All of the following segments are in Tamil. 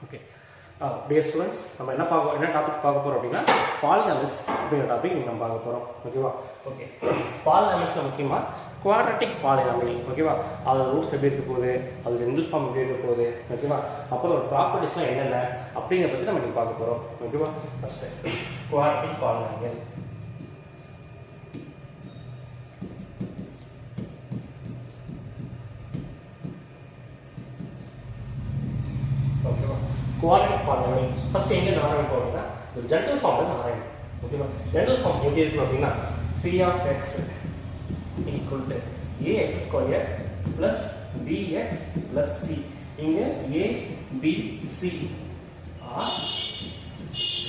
Okay. Dear students, நம்ம என்ன டாபிக் பார்க்க போறோம் அப்படின்னா பாலினாமியல்ஸ் அப்படிங்கிற டாபிக் நம்ம பார்க்க போறோம். ஓகேவா? ஓகே. பாலினாமியல்ஸ்ல முக்கியமா குவாட்ரட்டிக் பாலினாமியல். ஓகேவா? அதோட ரூட்ஸ் எப்படி இருக்க போகுது, அதோட ஜெனரல் ஃபார்ம் எப்படி இருக்க போகுது, ஓகேவா? அப்புறம் ஒரு ப்ராப்பர்ட்டிஸ்லாம் என்னென்ன அப்படிங்கிற பத்தி நம்ம இன்னைக்கு பார்க்க போறோம். ஓகேவா? First quadratic polynomial. ஓகேவா? குவாட்ரட்டிக் பாலினாமியல் ஃபர்ஸ்ட் எங்க ஆரம்பிப்போம் அப்படின்னா ஒரு ஜெனரல் ஃபார்ம்ல ஆரம்பிப்போம். ஓகேவா? ஜெனரல் ஃபார்ம் எப்படி இருக்கும் அப்படின்னா phi of x equal to ax square plus bx plus c. இங்க a b c are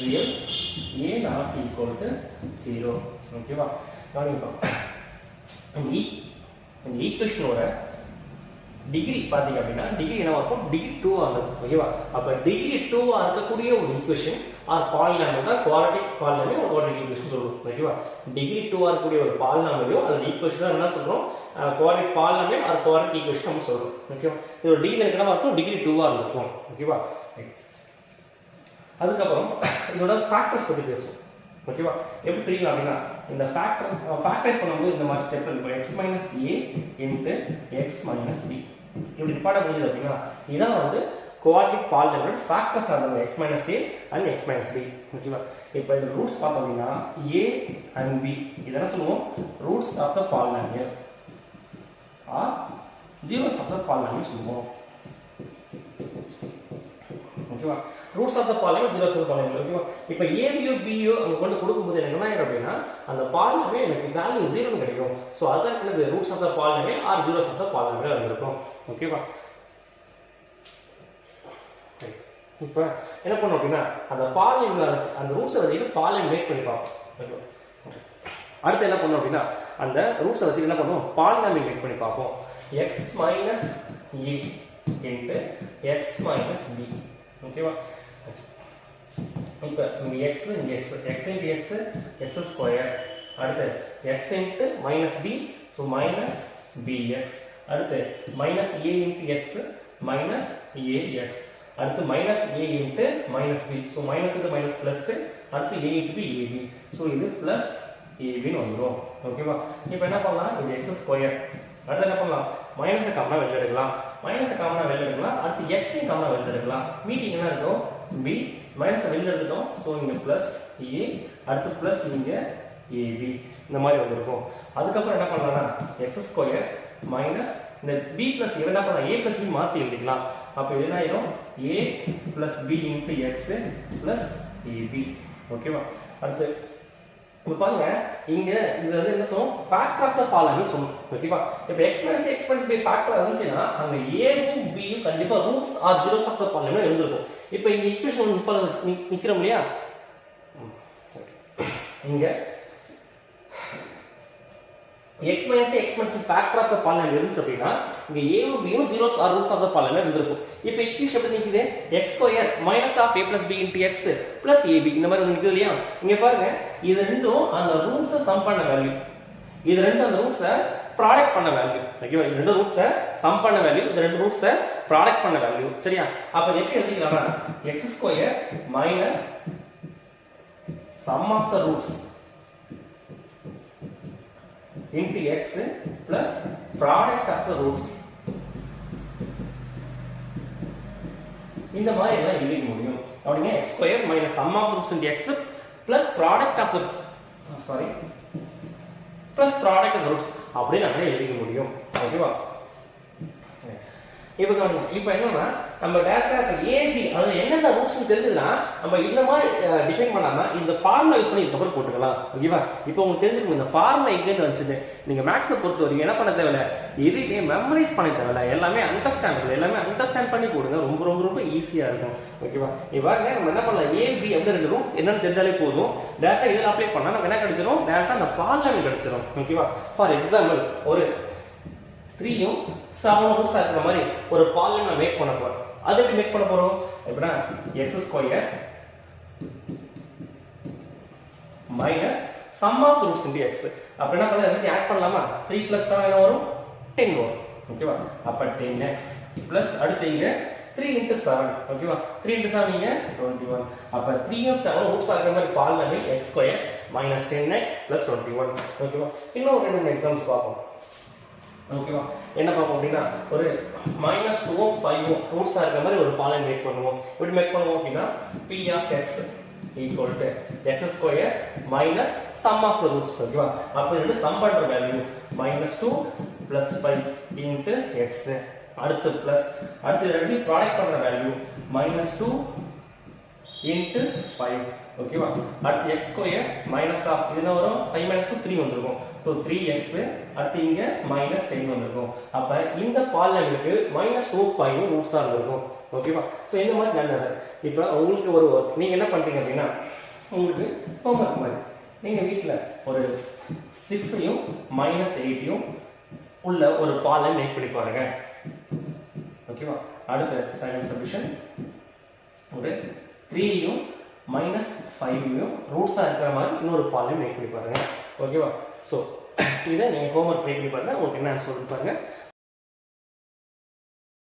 real, a not equal to 0. ஓகேவா? கவனிப்போம். இந்த ஈக்குவேஷனோட டிகிரி பாத்தீங்க அப்படின்னா டிகிரி என்ன இருக்கும், டிகிரி 2 ஆகும். ஓகேவா? அப்ப டிகிரி 2 இருக்கக்கூடிய ஒரு ஈக்குவேஷன் ஆர் பாலினாமியல் தான் குவாட்ரட்டிக் பாலினாமியல் ஒரு குவாட்ரட்டிக் ஈக்குவேஷன் சொல்றோம். ஓகேவா? டிகிரி 2 இருக்கக்கூடிய ஒரு பாலினாமியலோ அது ஈக்குவேஷன் தான் என்ன சொல்றோம், quadratic polynomial or quadratic equation நம்ம சொல்றோம். ஓகேவா? இதோட டிகிரி என்னவா இருக்கும், டிகிரி 2 இருக்கும். ஓகேவா? அதுக்கப்புறம் இதோட ஃபேக்டர்ஸ் பத்தி பேசுவோம். ஓகேவா? எப்படி பிரிக்கலாம் அப்படின்னா இந்த ஃபேக்டரைஸ் பண்ணும்போது இந்த மாதிரி ஸ்டெப் இருக்கும். x minus a into x minus b இப்படி பாட முடியுது அப்படின்னா இதான் வந்து குவாட்ரட்டிக் பாலினாமியல் ஃபேக்டர்ஸ் ஆகும் x minus a and x minus b. ஓகேவா? இப்போ இந்த ரூட்ஸ் பார்த்தோம் அப்படின்னா a and b இதெல்லாம் சொல்லுவோம் roots of the polynomial or zeros of the polynomial சொல்லுவோம். ஓகேவா? Roots of the polynomial zeros of the polynomial. ஓகேவா? இப்போ ஏபியோ பியோ அங்க கொண்டு கொடுக்கும்போது எனக்கு என்ன ஆயிரும் அப்படின்னா அந்த பாலினாமியல் எனக்கு வேல்யூ 0 கிடைக்கும். சோ அதான் என்னது roots of the polynomial or zeros of the polynomial இருக்கும். ஓகேவா? இப்போ என்ன பண்ணோம் அப்படின்னா அந்த பாலினாமியல் அந்த ரூட்ஸை வச்சு பாலினாமியல் மேக் பண்ணி பார்ப்போம். அடுத்து என்ன பண்ணோம் அப்படின்னா அந்த ரூட்ஸை வச்சு என்ன பண்ணுவோம், பாலினாமியல் மேக் பண்ணி பார்ப்போம். x minus a into x minus b. ஓகேவா? இப்போ இங்க x இங்க x into x x square, அடுத்து x into minus b so minus bx, அடுத்து minus a into x minus ax, அடுத்து minus a into minus b so minus into minus plus, அடுத்து a into ab so இது plus ab ன்னு வந்துரும். ஓகேவா? இப்போ என்ன பண்ணலாம், இது x ஸ்கொயர், அடுத்து என்ன பண்ணலாம் மைனஸை காமனா வெளில எடுக்கலாம், மைனஸை காமனா வெளில எடுக்கலாம், அடுத்து x ஐ காமனா வெளில எடுக்கலாம். மீட்டிங் என்ன இருக்கும், b மைனஸை வெளில எடுத்துட்டோம் சோ இங்க பிளஸ் a, அடுத்து பிளஸ் இங்க ab இந்த மாதிரி வந்திருக்கும். அதுக்கப்புறம் என்ன பண்ணலாம்னா x ஸ்கொயர் மைனஸ் இந்த b பிளஸ் என்ன பண்ணலாம் a பிளஸ் b மாத்தி எழுதிக்கலாம். அப்ப இது என்ன ஆயிடும் a plus b into x plus ab. ஓகேவா? அடுத்து இப்போ பாருங்க இங்க இது வந்து என்ன சொல்றோம், ஃபேக்டர் ஆஃப் தி பாலினாமியல் சொல்றோம். ஓகேவா? இப்போ x minus x minus b factor இருந்துச்சுனா அங்க a வும் b யும் கண்டிப்பா roots or zeros of the polynomial இருந்திருக்கும். இப்போ இங்க ஈக்குவேஷன் நிக்கிறோம் இல்லையா, இங்க x minus x minus factor of the polynomial இருந்துச்சு அப்படினா இங்க a வும் b யும் zeros or roots of the polynomial இருந்திருக்கும். இப்போ ஈக்குவேஷன் எப்படி நிக்குது, x square minus of a plus b into x plus ab இந்த மாதிரி வந்து நிக்குது இல்லையா. இங்க பாருங்க இது ரெண்டும் அந்த ரூட்ஸை சம் பண்ண வேல்யூ, இது ரெண்டும் அந்த ரூட்ஸை ப்ராடக்ட் பண்ண வேல்யூ. ஓகேவா? இது ரெண்டு ரூட்ஸை சம் பண்ண வேல்யூ, இது ரெண்டு ரூட்ஸை ப்ராடக்ட் பண்ண வேல்யூ. சரியா? அப்ப எப்படி எழுதிக்கலாம்னா x square minus sum of the roots into x plus product of the roots. இந்த மாதிரி எல்லாம் எழுதிக்க முடியும். அப்படிங்க x square minus sum of roots into x plus product of the plus product of the roots அப்படி நம்ம எழுதிக்க முடியும். ஓகேவா? இப்போ என்னன்னா நம்ம டைரக்டா ab அது என்னென்ன ரூட்ஸ் தெரிஞ்சதுன்னா நம்ம இந்த மாதிரி டிஃபைன் பண்ணாம இந்த ஃபார்முலா யூஸ் பண்ணி இதுக்கு அப்புறம் போட்டுக்கலாம். ஓகேவா? இப்போ உங்களுக்கு தெரிஞ்சிருக்கும் இந்த ஃபார்முலா எங்க இருந்து வந்துச்சு. நீங்க மேத்ஸை பொறுத்த வரைக்கும் என்ன பண்ண தேவையில்ல, எதுவுமே மெமரைஸ் பண்ண தேவையில்ல, எல்லாமே அண்டர்ஸ்டாண்ட் பண்ணி போடுங்க. ரொம்ப ரொம்ப ரொம்ப ஈஸியா இருக்கும். ஓகேவா? இவ்வாறு நம்ம என்ன பண்ணலாம், ab அந்த ரெண்டு ரூட் என்னன்னு தெரிஞ்சாலே போதும். டைரக்டா இதெல்லாம் அப்ளை பண்ணா நம்ம என்ன கிடைச்சிரும், டைரக்டா அந்த பாலினாமியல் கிடைச்சிரும். ஓகேவா? ஃபார் எக்ஸாம்பிள் ஒரு 3 யும் 7 ரூட்ஸ் இருக்கிற மாதிரி ஒரு பாலினாமியல் மேக் பண்ண போறோம். அது எப்படி மேக் பண்ண போறோம் அப்படினா x square minus sum of roots into x. அப்ப என்ன பண்ணலாம், ரெண்டு ஆட் பண்ணலாமா, 3 plus 7 என்ன வரும் 10 வரும். ஓகேவா? அப்ப 10x plus அடுத்து இங்க 3 into 7 ஓகேவா? 3 into 7 இங்க 21. அப்ப 3 and 7 ரூட்ஸ் ஆகிற மாதிரி polynomial x square minus 10x plus 21 ஓகேவா? இன்னும் ரெண்டு எக்ஸாம்பிள்ஸ் பார்ப்போம். ஓகேவா? என்ன பார்ப்போம் அப்படின்னா ஒரு -2 உம் 5 உம் ரூட்ஸா இருக்கிற மாதிரி ஒரு பாலினாமியல் மேக் பண்ணுவோம். எப்படி மேக் பண்ணுவோம் அப்படின்னா p of x equal to x square minus sum of the roots ஓகேவா? அப்ப இது சம் பண்ற வேல்யூ -2 plus 5 into x அடுத்து பிளஸ் அடுத்து ரெண்டு ப்ராடக்ட் பண்ற வேல்யூ -2 into 5 ஓகேவா? அடுத்து x ஸ்கொயர் மைனஸ் ஆஃப் இது என்ன வரும் 5 - 2 3 வந்திருக்கும். சோ 3x அடுத்து இங்க -10 வந்திருக்கும். அப்ப இந்த பாலினாமியலுக்கு -2 5 ரூட்ஸா இருக்கும் ஓகேவா? சோ இந்த மாதிரி நல்லது. இப்போ உங்களுக்கு ஒரு நீங்க என்ன பண்றீங்க அப்படின்னா உங்களுக்கு ஹோம்வொர்க் மாதிரி நீங்க வீட்ல ஒரு 6ஐயும் -8ஐயும் உள்ள ஒரு பாலினாமியல் மேக் பண்ணி பாருங்க ஓகேவா? அடுத்து செகண்ட் சொல்யூஷன் ஒரு 3யும் -5யும் ரூட்ஸா இருக்கிற மாதிரி இன்னொரு பாலினாமியல் மேக் பண்ணி பாருங்க ஓகேவா? சோ இத நீங்க ஹோம்வொர்க் பண்ணி பாருங்க உங்களுக்கு என்ன ஆன்சர் வருது பாருங்க.